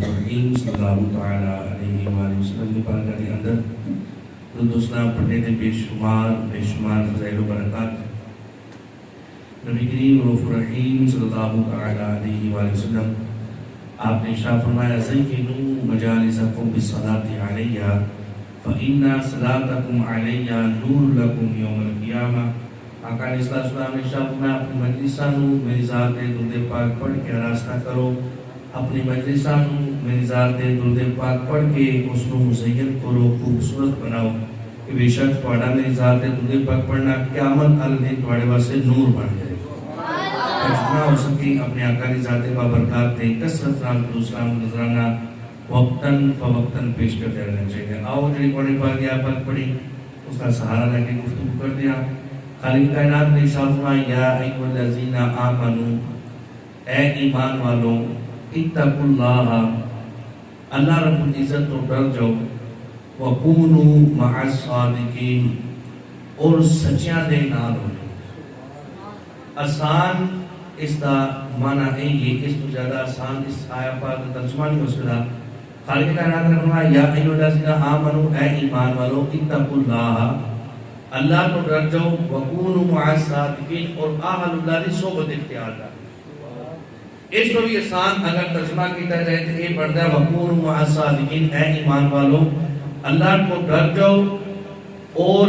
الرحیم صلی اللہ تعالیٰ علیہ وآلہ وسلم کی بارگاہ کے اندر درود و سلام پڑھنے کے بے شمار فضائل و برکات نبی کریم رؤوف الرحیم صلی اللہ تعالیٰ علیہ وآلہ وسلم آپ نے ارشاد فرمایا زینوا مجالسکم بالصلاۃ علیہ فإن صلاتکم علیہ نور لکم یوم القیامہ۔ آقا علیہ السلام نے ارشاد فرمایا اپنی مجلساں میری ذات درود پاک پڑھ کے آراستہ کرو، اپنی مجلساں میری ذات درود پاک پڑھ کے اس کو مزین کرو، خوبصورت بناؤ کہ بے شک تھوڑا میری ذات درود پاک پڑھنا قیامت والے دن تھوڑے واسطے نور بن جائے۔ جتنا ہو سکے اپنے آقا کی ذات بابرکات دے کثرت نال درود سلام نذرانہ وقتاً فوقتاً پیش کرتے رہنا چاہیے۔ آؤ جڑی پڑھنے پاک یا پاک پڑھی اس کا سہارا لے کے گفتگو کر دیا۔ خالق کائنات نے ارشاد فرمایا یا ایھا الذین آمنوا، اے ایمان والوں، اتقوا اللہ، اللہ رب العزت تو ڈر جاؤ، وکونوا مع الصادقین، اور سچیاں دے نال ہو۔ آسان اس دا معنی ہے یہ، اس تو زیادہ آسان اس آیا پاک کا ترجمہ نہیں ہو سکتا۔ خالق کائنات نے فرمایا یا ایھا الذین آمنوا، اے ایمان والوں، اتقوا اللہ، اللہ کو ڈر جاؤ، وکونوا مع الصادقین، اور اہل اللہ کی صحبت اختیار کرو۔ اس کو بھی آسان اگر ترجمہ کیا جائے تو یہ پڑھتا ہے وکونوا مع الصادقین، اے ایمان والو اللہ کو ڈر جاؤ اور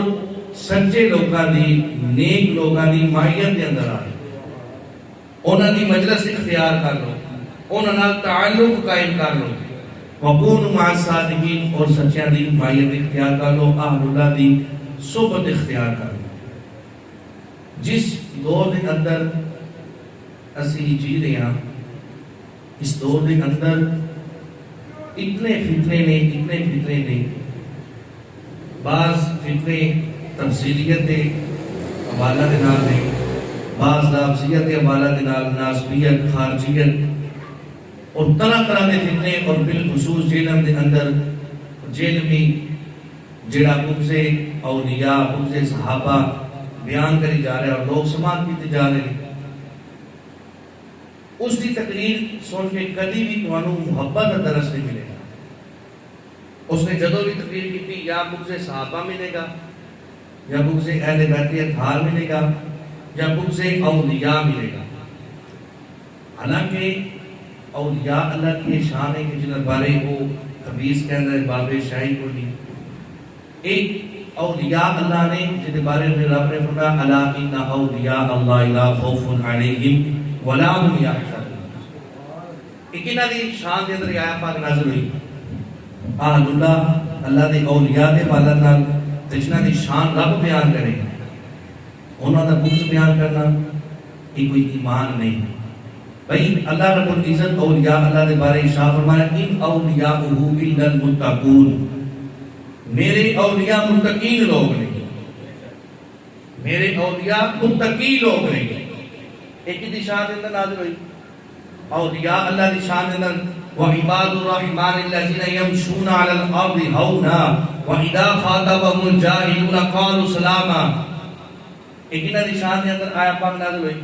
سچے لوگاں دی، نیک لوگاں دی مائیت دے اندر آئے، انہاں دی مجلس اختیار کر لو، انہاں نال تعلق قائم کر لو۔ وکونوا مع الصادقین، اور سچیاں دی مائیت اختیار کر لو، اہل اللہ دی صحبت اختیار کر لو۔ جس دور دے اندر اسی جی رہے ہیں، اس دور دے اندر اتنے فتنے نے، بعض فتنے تفصیلیت دے حوالہ دے نال نے، بعض لفظیت دے حوالہ دے نال، ناسبیت، خارجیت، اور طرح طرح دے فتنے، اور بالخصوص جیلم دے اندر جیل میں جڑا بغض اولیاء، بغض صحابہ بیان کری جا رہے اور لوگ سماعت کیتے جا رہے ہیں۔ اس کی تقریر سن کے کدی بھی تمہوں محبت کا درس نہیں ملے گا۔ اس نے جدو بھی تقریر کی تھی یا بغض صحابہ ملے گا، یا بغض اہل بیت اطہار ملے گا، یا بغض اولیاء ملے گا۔ حالانکہ اولیاء اللہ کی شان ہے کہ جن بارے وہ حدیث کے اندر باب شاہی کو لی، ایک اولیاء اللہ نے جن بارے میں رب نے فرمایا الا ان اولیاء اللہ لا خوف علیہم ولا هم يحزنون۔ ایک انہاں دی شان دے اندر آیا پاک نازل ہوئی، اہل اللہ، اللہ دے اولیاء دے حوالے نال جنہاں دی شان رب بیان کرے، انہاں دا بغض بیان کرنا یہ کوئی ایمان نہیں۔ بھئی اللہ رب العزت اولیاء اللہ دے بارے ارشاد فرمایا ان اولیاءہ الا المتقون، میرے اولیاء متقین لوگ نہیں، میرے اولیاء متقی لوگ نہیں۔ ایک دی شان اندر نازل ہوئی اولیاء اللہ دی شان اندر وعباد الرحمن الذین یمشون علی الارض ہونا واذا خاطبهم الجاہلون قالوا سلاما۔ ایک دی شان اندر آیا پاک نازل ہوئی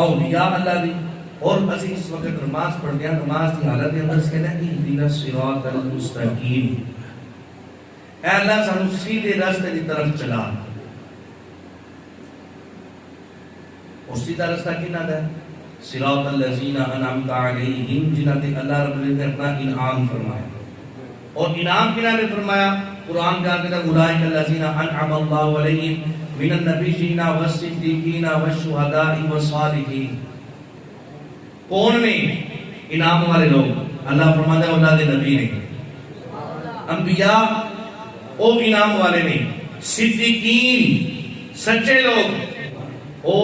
اولیاء اللہ دی۔ اور اسی اس وقت نماز پڑھتے ہیں، نماز کی حالت کے اندر کہنا اہدنا الصراط المستقیم، اے اللہ سانو سیدھے راستے کی طرف چلا۔ اور سیدھا راستہ کنا دا ہے؟ صراط الذین انعمت علیہم، جنہاں تے اللہ رب العزت نے اپنا انعام فرمایا۔ اور انعام کنا نے فرمایا؟ قرآن کا کہتا ہے اولئک الذین انعم اللہ علیہم من النبیین والصدیقین والشہداء والصالحین۔ کون نے انعام والے لوگ؟ اللہ فرماتا ہے اللہ دے نبی نے، انبیاء او انعام والے نے، صدیقین سچے لوگ او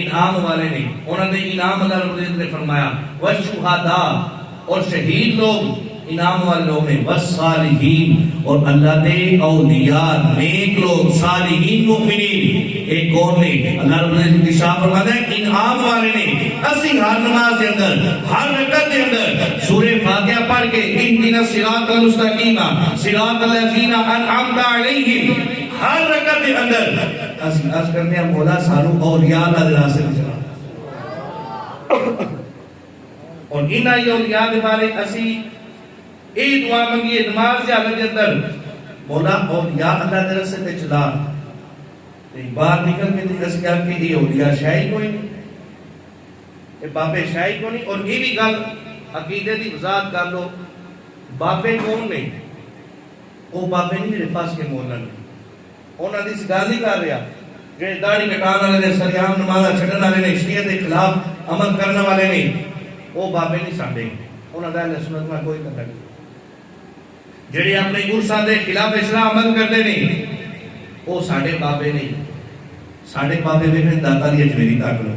انعام والے نے، انہوں نے انعام اللہ رب العزت نے فرمایا، والشہداء، اور شہید لوگ انعام والے لوگ ہیں، والصالحین، اور اللہ دے اولیاء نیک لوگ، صالحین مؤمنین۔ ایک کون نے؟ اللہ رب العزت کی شان فرماتا ہے انعام والے نے۔ اسی ہر نماز کے اندر، ہر رکعت کے اندر سورہ فاتحہ پڑھ کے اہدنا الصراط المستقیم صراط الذین انعمت علیہم، ہر رکعت کے اندر عرض کرتے ہیں مولا سانو اولیاء اللہ دے راستے چلا۔ اور انہاں ہی اولیاء دے بارے اسی اے دعا منگیے نماز دے حالت دے اندر، مولا اولیاء اللہ دے رستے تے چلا تے باہر نکل کے تے اس گل کہ یہ اولیاء شاہی کوئی نہیں، یہ بابے شاہی کو نہیں. اور یہ بھی گل عقیدے دی وضاحت کر لو، بابے کون نے؟ وہ بابے نہیں میرے پاس کے مولا نے، انہاں دی اس گل نہیں کر رہا جڑے داڑھی کٹان والے نے، سریام نمازاں چھڈن والے نے، شریعت کے خلاف عمل کرنے والے نے، وہ بابے نہیں ساڈے، انہاں دا اہل سنت نال کوئی تعلق نہیں. جڑے اپنے عرصاں دے خلاف اسلام عمل کرتے ہیں وہ ساڈے بابے نہیں. ساڈے بابے ویکھن داتا دی اجمیری تک لو،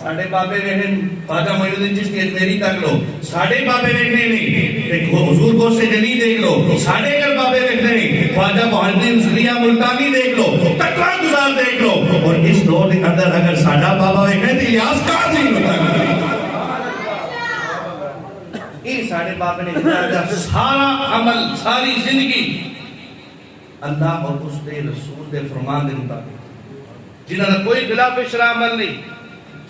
ساڈے بابے ویکھن خواجہ معین الدین چشتی اجمیری تک لو، ساڈے بابے ویکھنے نہیں دیکھو حضور کو سے جلی دیکھ لو، ساڈے گھر بابے ویکھنے نہیں خواجہ محمد زلیہ ملتانی دیکھ لو، تقوی گزار دیکھ لو. اور اس دور کے اندر اگر ساڈا بابا ویکھے تے الیاس قاضی ہوتا یہ ساڑھے باپ نے جنہاں سارا عمل ساری زندگی اللہ اور اس دے رسول دے فرمان دے مطابق، جنہاں کوئی خلاف شرع عمل نہیں،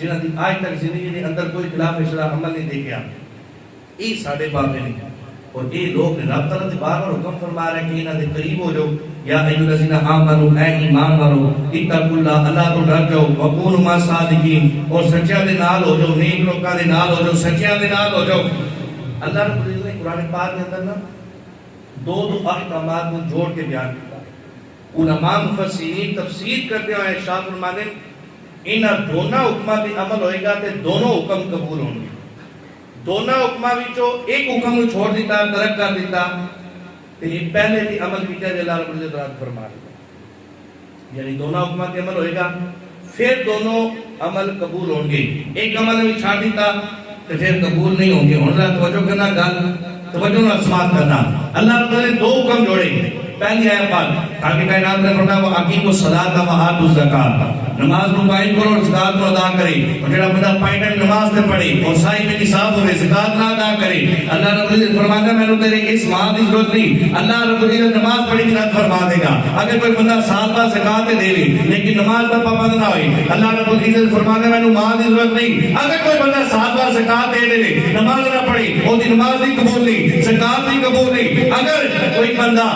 جنہاں دی آج تک زندگی دے اندر کوئی خلاف شرع عمل نہیں دیکھا، یہ ساڑھے باپ نے. اور یہ لوگ رب تعالیٰ دے بار اور حکم فرما رہے کہ انہاں دے قریب ہو جاؤ، یا ایھا الذین آمنوا اے ایمان والو اتقوا اللہ، اللہ تو ڈر جاؤ، وکونوا مع الصادقین، اور سچیاں دے نال ہو جاؤ، نیک لوکاں دے نال ہو جاؤ، سچیاں دے نال ہو جاؤ. اللہ رب العزت نے قرآن پاک کے اندر نا دو احکامات کو جوڑ کے بیان کیا. علماء مفسرین تفسیر کرتے ہوئے ارشاد فرماتے ہیں ان دونوں حکمات پہ عمل ہوئے گا تے دونوں حکم قبول ہوں گے. دونوں حکمات وچوں ایک حکم کو چھوڑ دیتا، ترک کر دیتا تے پہلے بھی عمل کیتا تے اللہ رب العزت رات فرما دیتا. یعنی دونوں حکمات پہ عمل ہوئے گا پھر دونوں عمل قبول ہوں گے. ایک عمل میں چھاڑ دیتا تو پھر قبول نہیں ہوں گے. ہن توجہ کرنا، گل توجہ نال سماعت کرنا. اللہ رب نے دو حکم جوڑے. پہلی آیت پر تاکہ کائنات نے فرمایا وہ اقیموا الصلاۃ و آتوا الزکات، نماز کو قائم کرو اور زکات کو ادا کرے. اور جڑا بندہ پانچ ٹائم نماز تے پڑھے اور صاحب میں نصاب ہوے زکات نہ ادا کرے، اللہ رب العزت فرماتا ہے میں نے تیرے اس مال کی ضرورت نہیں. اللہ رب العزت نماز پڑھی کی رد فرما دے گا. اگر کوئی بندہ سال بعد زکات دے لے لیکن نماز کا پابند نہ ہوئے، اللہ رب العزت فرماتا ہے میں نے مال کی ضرورت نہیں. اگر کوئی بندہ سال بعد زکات دے لے نماز نہ پڑھے، وہ دی نماز نہیں قبول نہیں، زکات نہیں قبول نہیں. اگر کوئی بندہ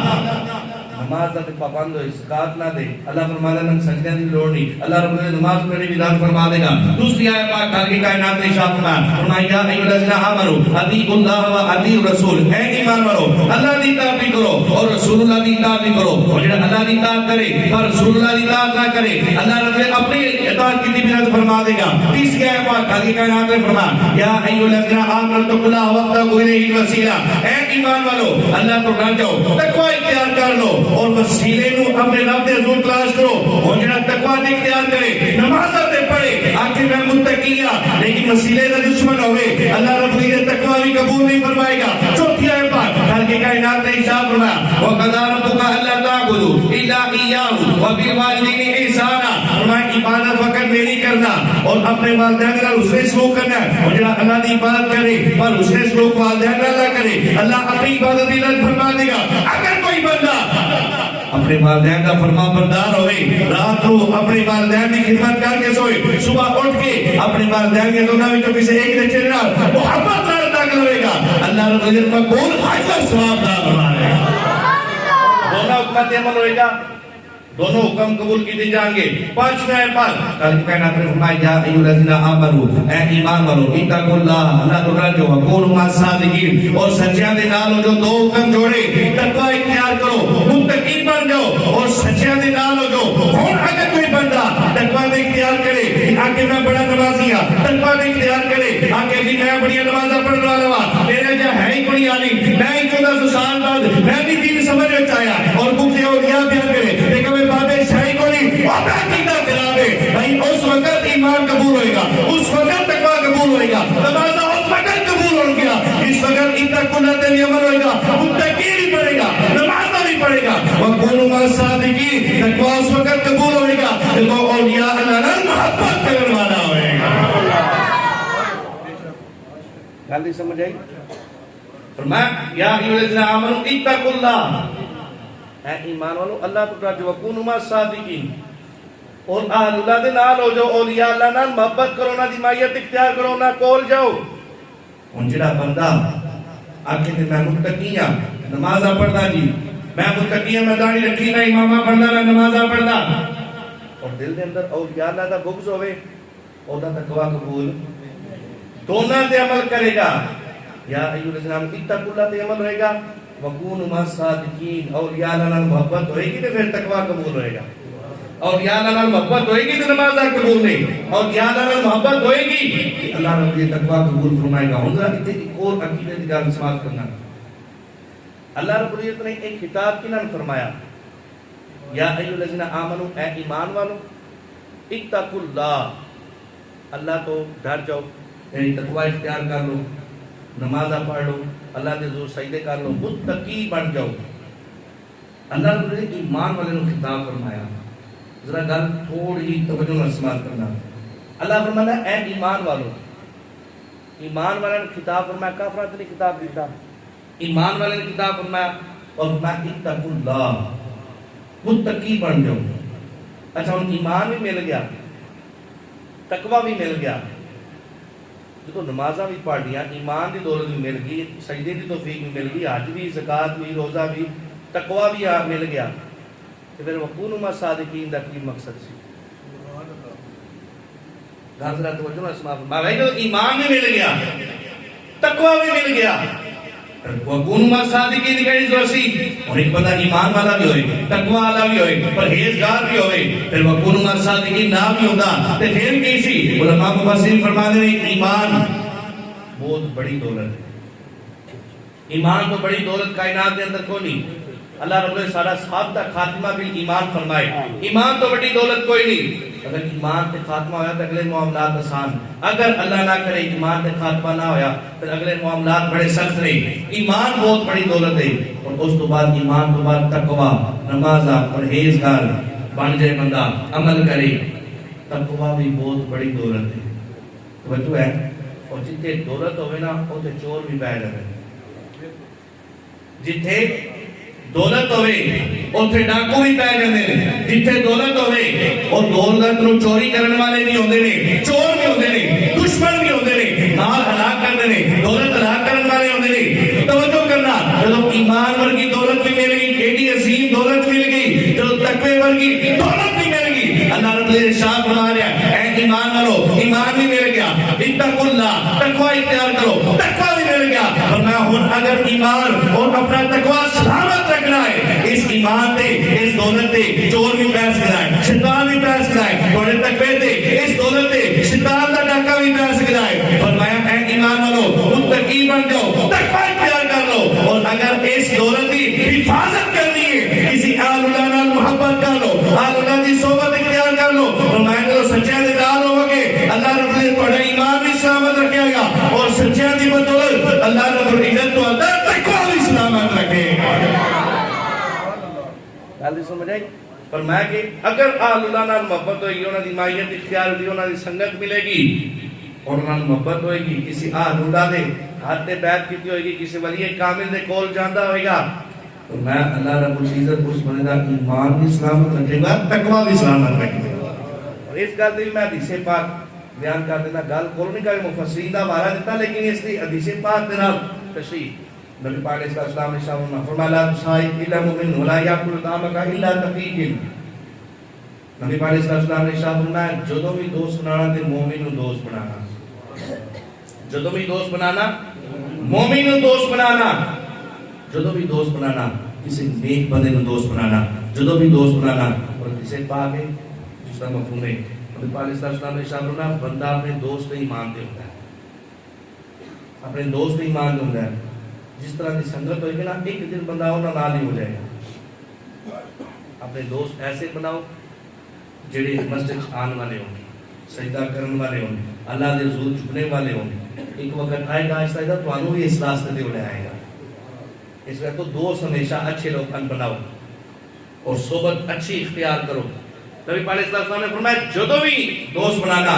نماز کا پابند ہوئے زکات نہ دے، اللہ فرماتا ہے سجدے کی لوڑ نہیں، اللہ رب العزت نماز پڑھنے کی داد فرما دے گا. دوسری آیت پاک خالق کائنات نے ارشاد فرمایا یا ایھا الذین آمنوا اطیعوا اللہ و اطیعوا الرسول، اے ایمان والو اللہ کی اطاعت بھی کرو اور رسول اللہ کی اطاعت بھی کرو. اور جڑا اللہ کی اطاعت کرے پر رسول اللہ کی اطاعت نہ کرے، اللہ رب العزت اپنی اطاعت کی بھی رد فرما دے گا. تیسری آیت پاک خالق کائنات نے فرمایا یا ایھا الذین آمنوا اتقوا اللہ وابتغوا الیہ الوسیلہ، اے ایمان والو اللہ کو ڈر جاؤ، تقوی اختیار کر لو اور وسیلے نو اپنے رب دے حضور تلاش کرو. اور جڑا تقوی اختیار کرے نماز تے پڑھے آکھے میں متقی ہاں لیکن وسیلے دا دشمن ہوئے، اللہ رب العزت تقوی بھی قبول نہیں فرمائے گا. چوتھی آیت پاک خالق کائنات نے ارشاد فرمایا وَقَضَىٰ رَبُّكَ أَلَّا تَعْبُدُوا إِلَّا إِيَّاهُ وَبِالْوَالِدَيْنِ إِحْسَانًا، فرمایا عبادت فقط میری کرنا اور اپنے والدین کا اس نے سلوک کرنا ہے. اور جڑا اللہ کی عبادت کرے پر اس نے سلوک والدین کا نہ کرے، اللہ اپنی عبادت بھی رد فرما دے گا. اگر کوئی بندہ اپنے والدین کا فرما بردار ہوئے، رات کو اپنے والدین کی خدمت کر کے سوئے، صبح اٹھ کے اپنے والدین کے دونوں میں جو کسی ایک نے چلنا محبت نہ تک لوے گا، اللہ رب العزت مقبول حاضر ثواب دار بنا رہے گا. دونوں حکمت عمل ہوئے گا، دونوں حکم قبول کیتے جائیں گے. پانچویں آیت پر خالق کائنات نے فرمایا یا ایھا الذین آمنوا، اے ایمان والو اتقوا اللہ، اللہ تو ڈر جاؤ، وکونوا مع الصادقین، اور سچیاں دے نال ہو جو. دو حکم جوڑے، تقوی اختیار کرو، متقی بن جاؤ اور سچیاں دے نال ہو جاؤ. ہن اگر کوئی بندہ تقوی اختیار کرے آکے میں بڑا نمازی ہاں، تقوی اختیار کرے آکے جی میں بڑی نمازاں پڑھنے والا ہاں، میرے جا ہے ہی کوئی عالم، میں 1400 سال بعد میں بھی دین سمجھ وچ آیا اور مجھے اولیاء بیان کرے لیکن بابے شاہی کو نہیں وعدہ کیتا خلاف ہے بھائی، اس وقت ایمان قبول ہوئے گا، اس وقت تقوی قبول ہوئے گا، نماز اس وقت قبول ہو گیا، اس وقت اتقوا اللہ تے عمل ہوئے گا، متقی بھی پڑھے گا، نماز بھی پڑھے گا، وکونوا مع الصادقین، تقوی اس وقت قبول ہوئے گا جب اولیاء اللہ نال محبت کرنے والا ہوئے گا. گل نہیں سمجھ آئی؟ فرمایا یا ایھا الذین آمنوا اتقوا اللہ، اے ایمان والو اللہ تو ڈر جاؤ، وکونوا مع الصادقین، اور اہل اللہ دے نال ہو جاؤ، اولیاء اللہ نال محبت کرو، نہ دی مائیت اختیار کرو، نہ کول جاؤ. ہوں جڑا بندہ آکھے تے میں متقی ہاں نمازاں پڑھدا جی میں متقی ہاں میں داڑھی رکھی نہ امامہ پڑھدا میں نمازاں پڑھدا اور دل دے اندر اولیاء اللہ دا بغض ہوے او دا تقوی قبول دونوں تے عمل کرے گا یا ایھا الذین آمنوا اتقوا اللہ تے عمل ہوئے گا وکونوا مع الصادقین اولیاء اللہ نال محبت ہوئے گی تے پھر تقوی قبول ہوئے گا اولیاء اللہ نال محبت ہوئے گی تے نماز قبول نہیں اولیاء اللہ نال محبت ہوئے گی کہ اللہ رب یہ تقوی قبول فرمائے گا ہن ذرا ایک اور عقیدے کی گل سماعت کرنا اللہ رب العزت نے ایک خطاب کنن فرمایا یا ایھا الذین آمنوا اے ایمان والو اتقوا اللہ اللہ تو ڈر جاؤ یعنی تقوی اختیار کر لو نمازاں پڑھ لو اللہ کے حضور سجدے کر لو متقی بن جاؤ اللہ رب العزت نے ایمان والے کو خطاب فرمایا ذرا گل تھوڑی توجہ نال سماعت کرنا اللہ فرماتا اے ایمان والو ایمان والے نے خطاب فرمایا کافروں نے خطاب دیتا ایمان والے نے خطاب فرمایا اور فرمایا اتقوا اللہ متقی بن جاؤ اچھا ان ایمان بھی مل گیا تقوی بھی مل گیا جو نمازاں بھی پڑھ لیا ایمان دی دولت بھی مل گئی سجدے دی توفیق بھی مل گئی حج بھی زکات بھی روزہ بھی تقوی بھی مل گیا تو پھر وکونوا مع الصادقین دا کی مقصد سی ذرا توجہ نال سماعت بھائی جو ایمان بھی مل گیا تقوی بھی مل گیا وکونوا مع الصادقین دی کہڑی ضرورت سی اور ایک بندہ ایمان والا بھی ہوئے تقوی والا بھی ہوئے پرہیزگار بھی ہوئے پھر وکونوا مع الصادقین نہ بھی ہوتا تے پھر کی سی علماء مفسرین فرماتے ہیں ایمان بہت بڑی دولت ہے ایمان تو بڑی دولت کائنات کے اندر کوئی نہیں اللہ رب نے سارا سابقہ خاتمہ بھی ایمان فرمائے ایمان تو بڑی دولت کوئی نہیں اگر ایمان تے خاتمہ ہویا تو اگلے معاملات آسان اگر اللہ نہ کرے ایمان تے خاتمہ نہ ہویا پھر اگلے معاملات بڑے سخت رہے ایمان بہت بڑی دولت ہے اور اس تو بعد ایمان تو بعد تقوی نمازاں پرہیزگار بن جائے بندہ عمل کرے تقوی بھی بہت بڑی دولت ہے توجہ ہے اور جتنے دولت ہوئے نا اوتے چور بھی پہ جائے جتنے دولت ہوئے اوتھے ڈاکو بھی پہ جاندے نے جتھے دولت ہوئے اور دولت نو چوری کرن والے بھی ہوندے نے چور بھی ہوندے نے دشمن بھی ہوندے نے مال ہلاک کردے نے دولت ہلاک کرن والے ہوندے نے توجہ کرنا جدوں ایمان ورگی دولت بھی مل گئی ایڈی عظیم دولت مل گئی جدوں تقوی ورگی دولت بھی مل گئی اللہ رب نے ارشاد فرما رہا ہے اے ایمان والو ایمان بھی مل گیا اتقوا اللہ تقوی اختیار کرو تقوی بھی مل گیا فرمایا ہن اگر ایمان اور اپنا تقوی سلامت رکھنا ہے اس ایمان تے اس دولت تے چور بھی پیس کرائے شیطان بھی پیس کرائے تھوڑے تقوی تے اس دولت تے شیطان دا ڈاکہ بھی پیس کرائے فرمایا اے ایمان والو متقی بن جاؤ تقوی اختیار کر لو اور اگر اس دولت کی حفاظت کرنی ہے کسی آل اللہ نال محبت کر لو آل اللہ کی صحبت اختیار کر لو فرمایا کہ سچے دے نال ہو گے اللہ رب نے تھوڑا ایمان بھی سلامت رکھے گا اور سچے دی بدولت اللہ رب العزت تو اندر تقوی بھی سلامت رکھے گا گل سمجھ آئی فرمایا کہ اگر آل اللہ نال محبت ہوئے گی انہاں دی مائیت اختیار ہوئی انہاں دی سنگت ملے گی اور انہاں نال محبت ہوئے گی کسی آل اللہ دے ہاتھ تے بیعت کیتی ہوئے گی کسی ولی کامل دے کول جاندا ہوئے گا تو میں اللہ رب العزت اس بندے دا ایمان بھی سلامت رکھے گا تقوی بھی سلامت رکھے گا اور اس گل دی میں حدیث پاک بیان کر دینا گل کول نہیں کرے مفسرین دا حوالہ دیتا لیکن اس دی حدیث پاک دے نال تشریح نبی پاک علیہ السلام نے فرمایا لا تصاحب الا مؤمن ولا یاکل طعامک الا تقی نبی پاک علیہ السلام نے فرمایا جدوں بھی دوست بنانا تے مومن نو دوست بنانا جدوں بھی دوست بنانا مومن نو دوست بنانا جدوں بھی دوست بنانا کسی نیک بندے نو دوست بنانا جدوں بھی دوست بنانا اور کسی پاک ہے جس کا مفہوم ہے نبی پاک علیہ السلام نے فرمایا بندہ اپنے دوست تے ایمان دے ہوتا ہے اپنے دوست تے ایمان دے ہوتا ہے جس طرح کی سنگت ہوئے گی نا ایک دن بندہ ہونا نال ہی ہو جائے گا اپنے دوست ایسے بناؤ جڑے مسجد آن والے ہوں سجدہ کرن والے ہوں اللہ دے حضور جھکنے والے ہوں ایک وقت آئے گا آہستہ آہستہ توانوں بھی اس راستے دے آئے گا اس وقت تو دوست ہمیشہ اچھے لوگ بناؤ اور صحبت اچھی اختیار کرو نبی پاک علیہ السلام نے فرمایا جدوں بھی دوست بنانا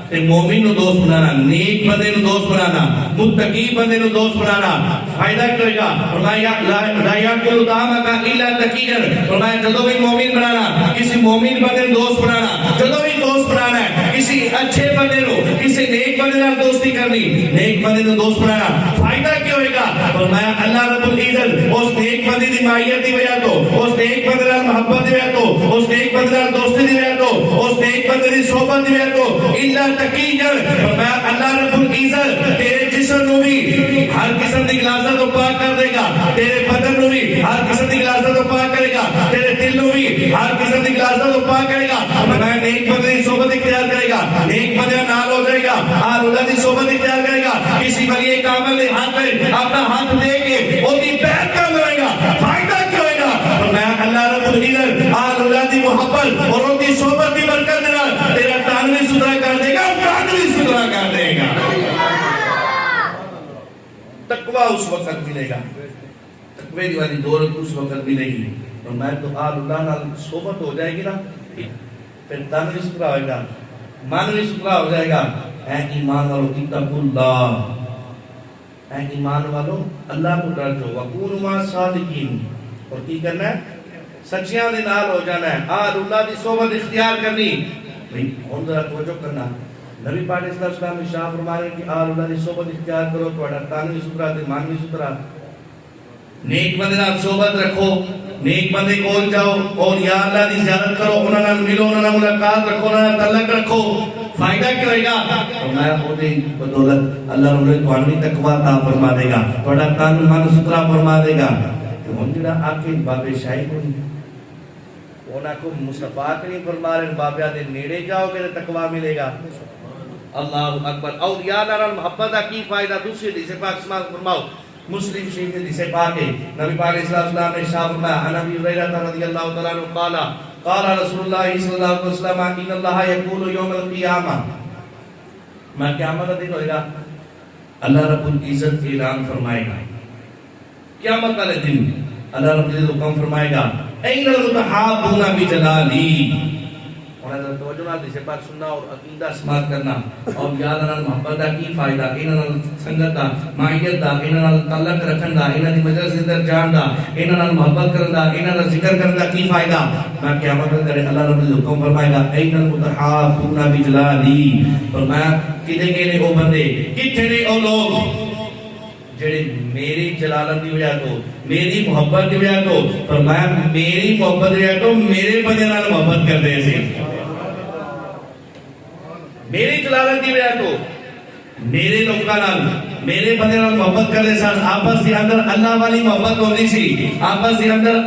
تے مومن نو دوست بنانا نیک بندے نو دوست بنانا متقی بندے نو دوست بنانا فائدہ کیا ہوگا فرمایا لا یاکل طعامک الا تقی فرمایا جدوں بھی مومن بنانا کسی مومن بندے نو دوست بنانا جدوں بھی دوست بنانا ہے کسی اچھے بندے نو کسی نیک نیک بندے نال دوستی کرنی، نیک بندے نو دوست بنانا، فائدہ کیا ہوئے گا؟ فرمایا اللہ رب العزت اس نیک بندے دی مائیت دی وجہ تو، اس نیک بندے نال محبت دی وجہ تو، اس نیک بندے نال دوستی دی وجہ تو، اس نیک بندے دی صحبت دی وجہ تو الا تقیجر، فرمایا اللہ رب العزت تیرے جسم نو بھی ہر قسم دی غلاظت تو پاک کر دے گا، تیرے بدن نو بھی ہر قسم دی غلاظت تو پاک کرے گا، تیرے دل نو بھی ہر قسم دی غلاظت تو پاک کرے گا۔ فرمایا نیک بندے دی صحبت اختیار کرے گا، نیک بندے نال ہو جائے گا، آل اللہ دی صحبت اختیار کرے گا، کسی ولی کامل دے ہاتھ میں اپنا ہاتھ دے کے وہ دی بیعت کر لے گا، فائدہ کیا ہوئے گا؟ فرمایا اللہ رب العزت آل اللہ دی محبت اور ان کی صحبت کی برکت دے گا، تیرا تان بھی ستھرا کر دے گا، کان بھی ستھرا کر دے گا۔ تقوی اس وقت ملے گا، تقوی دی والی دولت اس وقت ملے گی، اور میں تو آل اللہ نال صحبت ہو جائے گی نا، پھر تن بھی ستھرا ہوئے گا، من بھی ستھرا ہو جائے گا۔ اے ایمان والو اتقوا اللہ، اے ایمان والو اللہ کو ڈر جو، وکونوا مع الصادقین، اور کی کرنا ہے؟ سچیاں دے نال ہو جانا ہے، آل اللہ دی صحبت اختیار کرنی۔ بھئی ہن ذرا توجہ کرنا، نبی پاک صلی اللہ علیہ وسلم ارشاد فرما رہے ہیں کہ آل اللہ دی صحبت اختیار کرو، تہاڈا تن بھی ستھرا تے من بھی ستھرا۔ نیک بندے نال صحبت رکھو، نیک بندے کول جاؤ، اولیاء اللہ دی زیارت کرو، انہاں نال ملو، انہاں نال ملاقات رکھو، انہاں نال تعلق رکھو، فائدہ کیا ہوئے گا؟ فرمایا وہ دی بدولت اللہ رب العزت تھانوں تقوی عطا فرما دے گا، تہاڈا تن من ستھرا فرما دے گا۔ ہن جڑا آکے بابے شاہی کو انہاں کو مصطفیٰ کریم فرما رہے ہیں بابیاں دے نیڑے جاؤ گے تو تقوی ملے گا۔ اللہ اکبر۔ اولیاء نال محبت کا کی فائدہ؟ دوسری حدیث پاک سماعت فرماؤ، مسلم شریف کی حدیث پاک ہے، نبی پاک صلی اللہ علیہ وسلم نے ارشاد فرمایا، عن ابی ہریرہ رضی اللہ تعالی عنہ قال قال رسول اللہ صلی اللہ علیہ وسلم ان اللہ یقول یوم القیامہ، میں قیامت کا دن ہوئے گا، اللہ رب العزت اعلان فرمائے گا قیامت والے دن، اللہ رب العزت حکم فرمائے گا، این المتحابون بجلالی، انہیں ذرا توجہ نال حدیث پاک سننا اور عقیدہ سماعت کرنا، اور یاد نال محبت دا کی فائدہ، انہاں نال سنگت دا، معیت دا، انہاں نال تعلق رکھن دا، انہاں دی مجلس دے اندر جان دا، انہاں نال محبت کرن دا، انہاں دا ذکر کرن دا کی فائدہ؟ میں قیامت کے دن اللہ رب العزت حکم فرمائے گا، این المتحابون بجلالی، فرمایا کدے کے نے وہ بندے، کتنے نے وہ لوگ جڑے میری جلالت دی وجہ تو، میری محبت دی وجہ تو، فرمایا میری محبت دی وجہ تو میرے بندے نال محبت کر دے سی، میری جلالت دی وجہ تو میرے لوکاں نال، میرے بندے نال محبت کر دے سن، آپس دے اندر اللہ والی محبت ہوندی سی، آپس دے اندر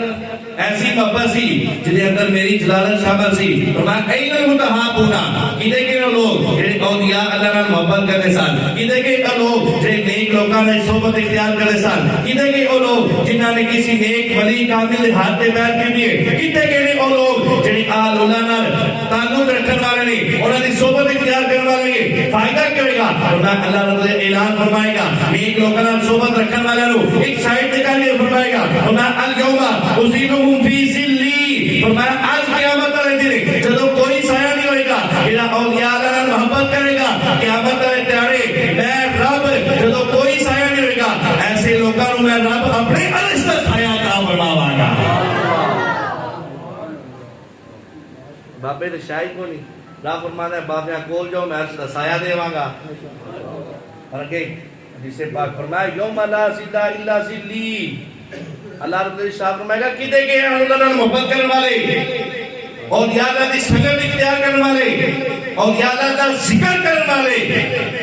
ایسی محبت سی جدے اندر میری جلالت شامل سی۔ فرمایا این المتحابون، کدے کے لوگ جڑے اولیاء اللہ نال محبت کرتے سن، کدے کے لوگ جڑے نیک لوکاں نال صحبت اختیار کرتے سن، کدے کے وہ لوگ جنہاں نے کسی نیک ولی کامل دے ہاتھ تے بیعت کی ہے، کدے کے وہ لوگ جڑے آل اللہ نال تعلق رکھن والے نے، انہاں دی صحبت اختیار کرن والے نے، فائدہ کیا ہوئے گا؟ فرمایا اللہ رب العزت اعلان فرمائے گا، نیک لوکاں نال صحبت رکھن والے نو ایک سائیڈ تے کر کے فرمائے گا، فرمایا الیوم اذلہم فی ذلی، فرمایا آج قیامت والے دن جدو کوئی سایہ نہیں ہوئے گا، جڑا اولیاء اللہ نال محبت کرے گا، قیامت والے دیہاڑے میں رب جدو کوئی سایہ نہیں ہوئے گا، ایسے لوکاں نو میں رب اپنے عرش دا سایہ عطا فرماواں گا۔ بابے تے شاہی کو نہیں، رب فرماتا ہے بابیاں کول جاؤ میں عرش دا سایہ دیواں گا، اور کہ جسے پاک فرمایا یوم لا ظل الا ظلی، اللہ رب العزت شاہ فرمائے گا کدے کے ہیں اللہ نال محبت کرنے والے، اولیاء اللہ دی سنگت اختیار کرنے والے، اولیاء اللہ دا ذکر کرنے والے،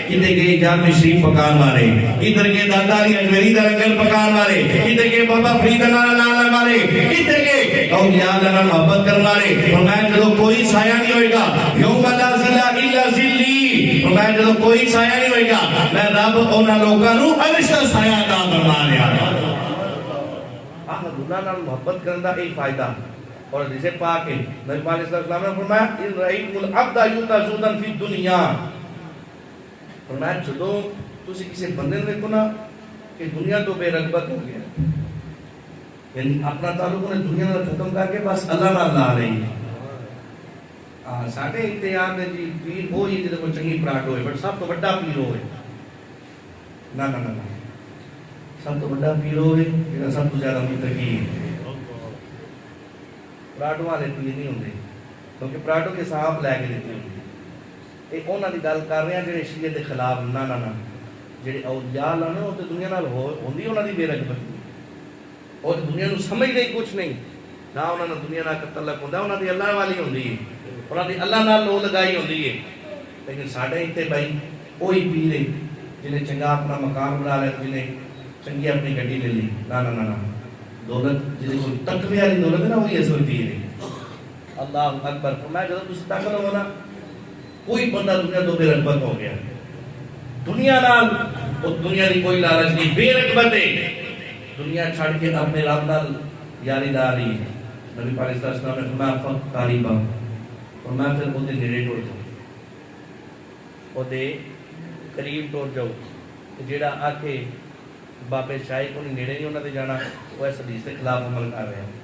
کدے کے جامع شریف پکان والے، کدھر کے داتا علی اجمیری دا لنگر پکان والے، کدھر کے بابا فرید اللہ والے، کدھر کے اولیاء اللہ نال محبت کرنے والے۔ فرمایا جدو کوئی سایہ نہیں ہوئے گا، یوم لا ظل الا ظلی، فرمایا جدو کوئی سایہ نہیں ہوئے گا، میں رب انہاں لوکاں نو عرش دا سایہ عطا فرما دیا گا۔ اللہ نال محبت کرن دا ایک فائدہ، اور جسے پاک ہے نبی پاک صلی اللہ علیہ وسلم نے فرمایا ان رأیتم العبد یؤتی زہدا فی الدنیا، فرمایا جدو تسی کسی بندے نے دیکھو نا کہ دنیا تو بے رغبت ہو گیا، یعنی اپنا تعلق نے دنیا نال ختم کر کے بس اللہ نال لا رہی ہے۔ ساڈے امتحان دے جی پیر وہی جدے کو چنگی پراٹ ہوئے، بٹ سب تو بڑا پیر ہوئے، نا نا نا نا، سب تو بڑا پیر ہوئے جہاں سب تو زیادہ متقی ہے۔ پراٹوں والے پیر نہیں ہوندے، کیونکہ پراٹوں کے صاحب لے کے دیتے ہوندے، یہ انہوں کی گل کر رہے ہیں جڑے شریعت کے خلاف نہ جڑے اولیاء لانے وہ تو دنیا نال ہوندی انہوں کی بے رغبتی اور دنیا نو سمجھتے ہی کچھ نہیں نہ انہوں نے دنیا نال تعلق ہوتا انہوں کی اللہ والی ہوندی ہے انہوں کی اللہ نال لو لگائی ہوندی ہے لیکن ساڈے اتنے بھائی وہی پیر ہے جنہیں چنگا اپنا مکان بنا لیا جنہیں چنگی اپنی گڈی لے لی نہ دولت جی کوئی تقوی والی دولت ہے نا وہی اصل پیر ہے اللہ اکبر فرمایا جب تم تک لو نا کوئی بندہ دنیا تو بے رغبت ہو گیا دنیا نال اور دنیا کی کوئی لالچ نہیں بے رغبت ہے دنیا چھڑ کے اپنے رب نال یاری داری نبی پاک صلی اللہ علیہ وسلم نے فرمایا فقط قریبا اور میں پھر وہ نیڑے ٹور جاؤں وہ قریب ٹور جاؤ جیڑا آ کے بابے شاہی کو نیڑے نہیں انہوں نے جانا وہ اس حدیث کے خلاف عمل کر رہے ہیں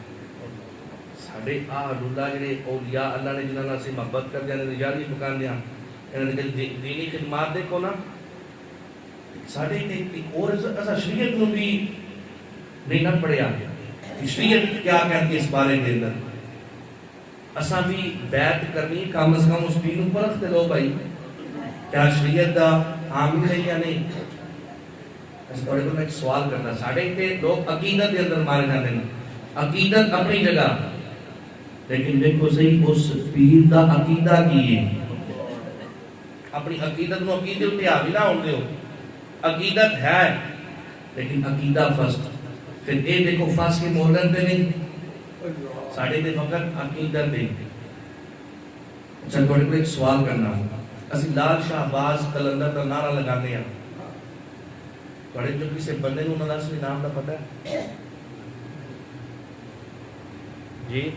ساڈے اللہ جڑے اولیاء اللہ نے جنہاں سے محبت کر دیا نے یاری مکان دیا انہاں نے دینی خدمات دیکھو نا ساڈے ایک اور ایسا شریعت نو بھی نہیں نہ پڑھیا شریعت کیا کہتی ہے اس بارے کے اندر اساں بھی بیعت کرنی کم از کم اس پیر نو پرکھ تے لو بھائی کیا شریعت دا حامی ہے یا نہیں اس تھوڑے کو میں ایک سوال کرنا ساڈے تے لوگ عقیدت کے اندر مارے جاتے ہیں عقیدت اپنی جگہ لیکن دیکھو صحیح اس پیر دا عقیدہ کی ہے اپنی عقیدت نو عقیدے تے حاوی نہ ہون دیو عقیدت ہے لیکن عقیدہ فرسٹ پھر اے دیکھو فرسٹ کے مولن پہ نہیں ساڑھے دے فقط عقیدت دے اچھا تھوڑے کو ایک سوال کرنا اسی لال شہباز کلندر کا نعرہ لگانے ہیں تھوڑے جو کسی بندے نو نہ اصلی نام دا پتہ ہے جی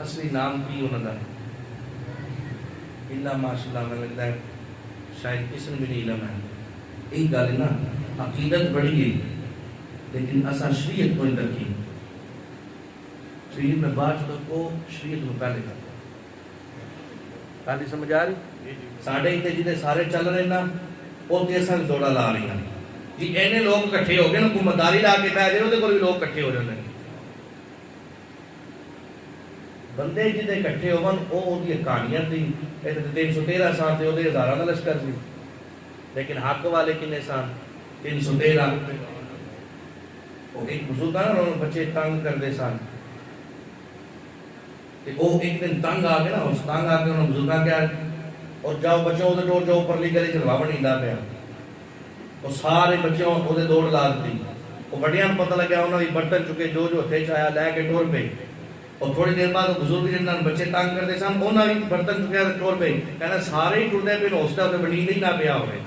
اصلی نام کی انہوں نے اللہ ماشاءاللہ میں لگتا ہے شاید کسی نے بھی نہیں علم ہے ایک گل ہے نا عقیدت بڑی ہے لیکن اسا شریعت کو اندر کی شریعت میں بات کو شریعت کو پہلے کرتا پہلے سمجھ آ رہی ساڑھے ہی جنہیں سارے چل رہے نا وہ کیسا جوڑا لا رہی ہیں جی اینے لوگ کٹھے ہو گئے نا حکومتداری لا کے پہ رہے وہ بھی لوگ کٹھے ہو جاتے ہیں بندے جدے کٹھے ہون او دی کہانیاں تھی 313 سال تے اودے ہزاراں دا لشکر سی لیکن حق والے کنے سان 313 او ایک بزرگ نا انہوں بچے تنگ کردے سان تے او ایک دن تنگ آ گئے نا اس تنگ آ کے انہوں بزرگاں کیا اور جاؤ بچوں ادھر دوڑ جاؤ پرلی گلی چ ہوا نہیں لا پیا وہ سارے بچوں اودے دوڑ لا دی وہ بڑیاں پتہ لگیا انہوں نے برتن چکے جو ہتھے چایا لے کے ٹور پہ اور تھوڑی دیر بعد بزرگ جنہاں بچے تنگ کرتے سن انہاں بھی برتن چکیا ٹور پہ کہنا سارے ہی ٹرنے پہ ہاسٹل تے بنی نہیں نہ پیا ہوئے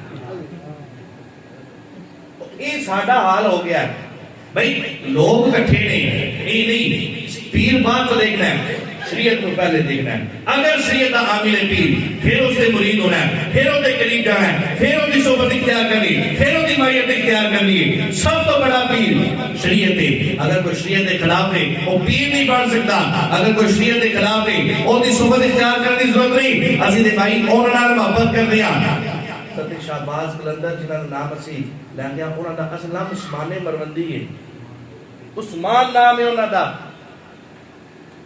یہ ساڈا حال ہو گیا ہے بھائی لوگ کٹھے نہیں یہ نہیں پیر بعد کو دیکھنا ہے شریعت کو پہلے دیکھنا ہے اگر شریعت کا عامل ہے پیر پھر اس سے مرید ہونا ہے پھر اس کے قریب جانا ہے پھر اس کی صحبت اختیار کرنی پھر اس کی مائیت اختیار کرنی ہے سب تو بڑا پیر شریعت ہے اگر کوئی شریعت کے خلاف ہے وہ پیر نہیں بن سکتا اگر کوئی شریعت کے خلاف ہے اس کی صحبت اختیار کرنے کی ضرورت نہیں اسی دے بھائی انہاں نال محبت کر دیا ستی شہباز کلندر جنہاں دا نام اسی لیندیا انہاں دا اصل نام عثمان مروندی ہے عثمان نام ہے انہاں دا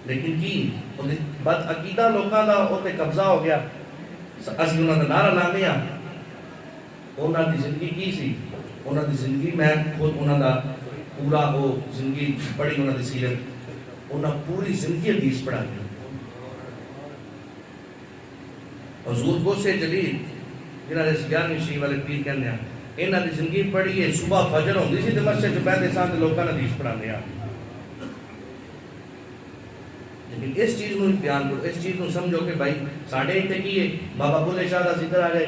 لیکن کی بد عقیدہ لوکاں دا اوتے قبضہ ہو گیا اسی انہاں دا نعرہ لاندے ہاں انہاں دی زندگی کی سی انہاں دی زندگی میں خود انہاں دا پورا وہ زندگی پڑھی انہاں دی سیرت انہاں پوری زندگی حدیث پڑھا دی حضور کو سے جلیل جنہاں نے 11ویں شریف والے پیر کہنے ہیں انہاں دی زندگی پڑھی ہے صبح فجر ہوندی سی تے مسجد چ بیٹھے سان تے لوکاں نے حدیث پڑھاندے ہیں لیکن اس چیز کو بیان کرو اس چیز کو سمجھو کہ بھائی ساڑھے اتنے کی ہے بابا بولے شاہ دا ذکر آ جائے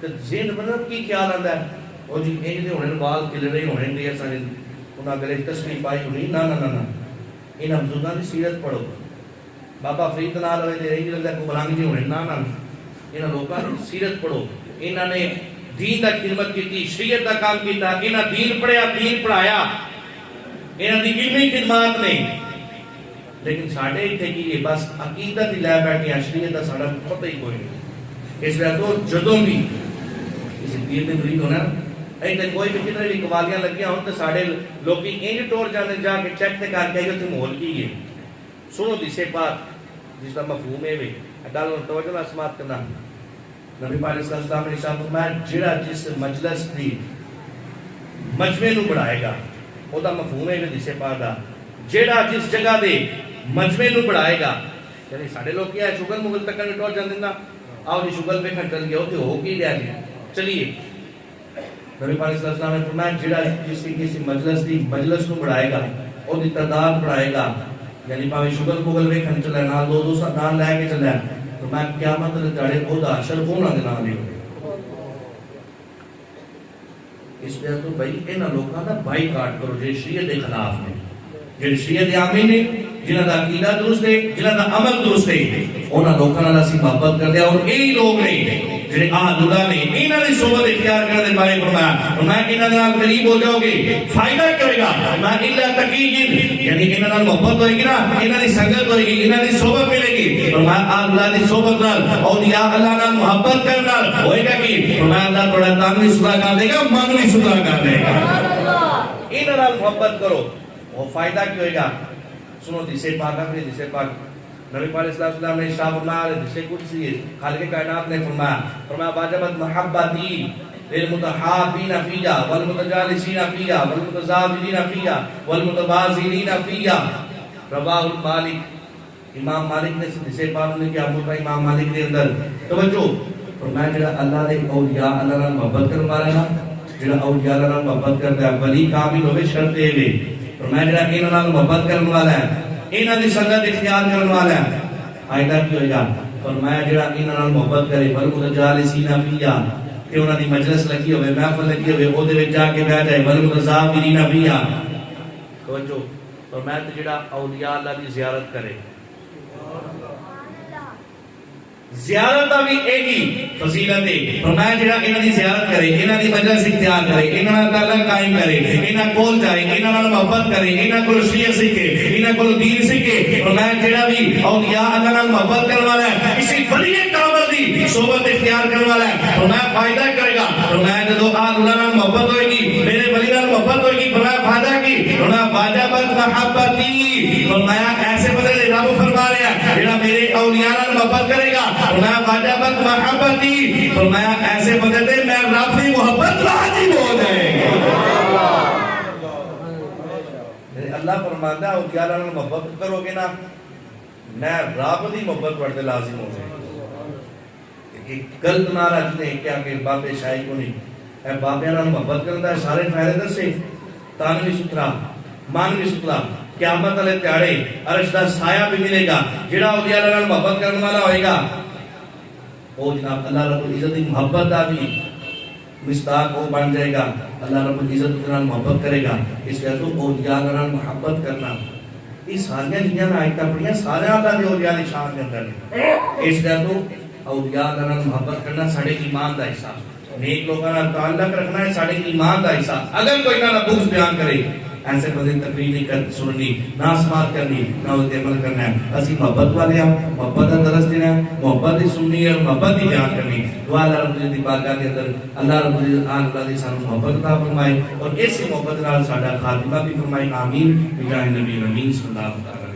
تو ذہن مطلب کی خیال آتا ہے وہ جی انج دے ہونے بال کھل رہے ہونے دے سارے انہاں گلے تصویر پائی ہونی نہ انہاں بزرگاں دی سیرت پڑھو بابا فرید نال ہوئے تے انج لگدا کو ملنگ جی ہونے نہ انہاں لوکاں دی سیرت پڑھو انہاں نے دین دا خدمت کیتی شریعت دا کام کیتا انہاں دین پڑھیا دین پڑھایا انہاں دی علمی خدمات نے لیکن ساڑھے اتنے کی یہ بس عقیدت ہی لے بیٹھے شریعت دا ساڑھا پتہ ہی کوئی نہیں اس وقت تو جدوں بھی کسی پیر دے مرید ہونا ایک کوئی بھی کتنے بھی قوالیاں لگیاں ہوں تو ساڑھے لوگی انج ٹور جانے جا کے چیک تے کر کے آئیے تھے مول کی ہے سنو دی سے بات جس کا مفہوم ہے بھی گل توجہ نہ سماعت کرنا نبی پاک صلی اللہ علیہ وسلم نے ارشاد فرمایا جڑا جس مجلس دی مجمع نو بڑھائے گا، او دا مفہوم ہے حدیث پاک دا، جڑا جس جگہ دے مجمع نو بڑھائے گا، یعنی ساڈے لوگ کیا ہے شغل مغل تک نے ٹور جاندے نا، آؤ جی شغل پہ چل گیا اوتے ہو کی لیا جی چلیے۔ نبی پاک صلی اللہ علیہ وسلم نے فرمایا جڑا کسی مجلس دی مجلس نو بڑھائے گا، او دی تعداد بڑھائے گا، یعنی پاوے شغل مغل ویکھن چلا نال دو دو نال لے کے چلا، تو میں قیامت دے دہاڑے او دا حشر کوناں دے نال ہوے۔ اس لیے تو بھائی انہاں لوکاں دا بائی کاٹ کرو جے شریعت دے خلاف نے، جے شریعت عامی نے، جنہاں دا عقیدہ درست ہے، جنہاں دا عمل درست ہے، انہاں لوکاں نال اسی محبت کردے اور یہی لوگ نے جڑے اہل اللہ نے انہاں دی صحبت اختیار کرنے دے بارے فرمایا، میں انہاں نال قریب ہو جاؤ گے فائدہ کرے گا، میں الا تقیین، یعنی انہاں نال محبت ہوئے گی نا، انہاں دی سنگت ہوئے گی، انہاں دی صحبت ملے گی، اور میں اللہ دی صحبت نال اولیاء اللہ نال محبت کرنے نال ہوئے گا کہ میں اللہ تھوڑا تن بھی صدا کر دے گا، من بھی صدا کر دے گا۔ انہاں نال محبت کرو، وہ فائدہ کیا ہوئے گا؟ سنو حدیث پاک ہے، حدیث پاک نبی پاک صلی اللہ علیہ وسلم نے ارشاد فرمایا، حدیث قدسی ہے، خالق کائنات نے فرمایا واجبت محبتی للمتحابین فیہ والمتجالسین فیہ والمتزاورین فیہ والمتبازلین فیہ، رواہ مالک۔ امام مالک نے حدیث پاک نے کیا مطلب امام مالک کے اندر توجہ فرمایا جڑا اللہ دے اولیاء اللہ نال محبت کرن والا نا، جڑا اولیاء اللہ نال محبت کردا ہے ولی کامل ہوے شرط اے وے، فرمایا جڑا انہاں نال محبت کرن والا ہے، انہاں دی سنگت اختیار کرن والا ہے، فائدہ کی ہوئے گا؟ فرمایا جڑا انہاں نال محبت کرے والمتجالسین فیہ، کہ انہاں دی مجلس لگی ہوئے، محفل لگی ہوئے، او دے وچ جا کے بیٹھ جائے، والمتزاورین فیہ، توجہ فرمایا جڑا اولیاء اللہ دی زیارت کرے، زیارت بھی ایہی فضیلت ہے، فرمایا جڑا انہاں دی زیارت کرے، انہاں دی مجلس اختیار کرے، انہاں نال تعلق قائم کرے، انہاں کول جائے، انہاں نال محبت کرے، انہاں کول شریعت سیکھے، انہاں کول دین سیکھے، فرمایا جڑا بھی اولیاء اللہ نال محبت کرنے والا ہے، کسی ولی کامل دی صحبت اختیار کرنے والا ہے، فرمایا فائدہ کرے گا، فرمایا جدو اللہ نال محبت ہوئے گی، میرے ولی نال محبت ہوئے گی، فرمایا فائدہ کی، فرمایا واجبت محبتی، فرمایا ایسے بدلے رب فرما رہے ہیں جڑا میرے اولیاء نال محبت کرے گا، فرمایا واجبت محبتی، فرمایا ایسے بدلے میں رب کی محبت واجب ہو جائے گی۔ اللہ فرماتا ہے اولیاء اللہ نال محبت کرو گے نا، میں رب دی محبت پڑھتے لازم ہو جائے گی۔ غلط نہ رکھتے کیا کہ بابے شاہی کو نہیں، اے بابے نال محبت کرتا ہے سارے فائدے دسے، تن بھی ستھرا، من بھی ستھرا، قیامت والے تیاڑے عرش دا سایہ بھی ملے گا، جڑا اولیاء اللہ نال محبت کرنے والا ہوئے گا، وہ جناب اللہ رب العزت کی محبت دا بھی مصداق وہ بن جائے گا، اللہ رب العزت کے نال محبت کرے گا۔ اس لیے تو اولیاء اللہ نال محبت کرنا، یہ ساری چیزاں میں آیتاں پڑھیاں سارے اللہ دے اولیاء دی شان کے اندر ہے۔ اس لیے تو اولیاء اللہ نال محبت کرنا ساڈے ایمان دا حصہ، نیک لوگاں نال تعلق رکھنا ہے ساڈے ایمان دا حصہ۔ اگر کوئی نہ بغض بیان کرے، ایسے بندے تقریر نہیں کر سننی، نہ سماعت کرنی، نہ اس عمل کرنا ہے، اسی محبت والے ہیں، محبت کا درس دینا ہے، محبت ہی سننی ہے، محبت ہی بیان کرنی۔ دعا اللہ رب العزت دی بارگاہ کے اندر اللہ رب العزت اللہ دی سانو محبت عطا فرمائے اور اسی محبت نال ساڈا خاتمہ بھی فرمائے، آمین بجاہ نبی امین صلی اللہ علیہ وسلم۔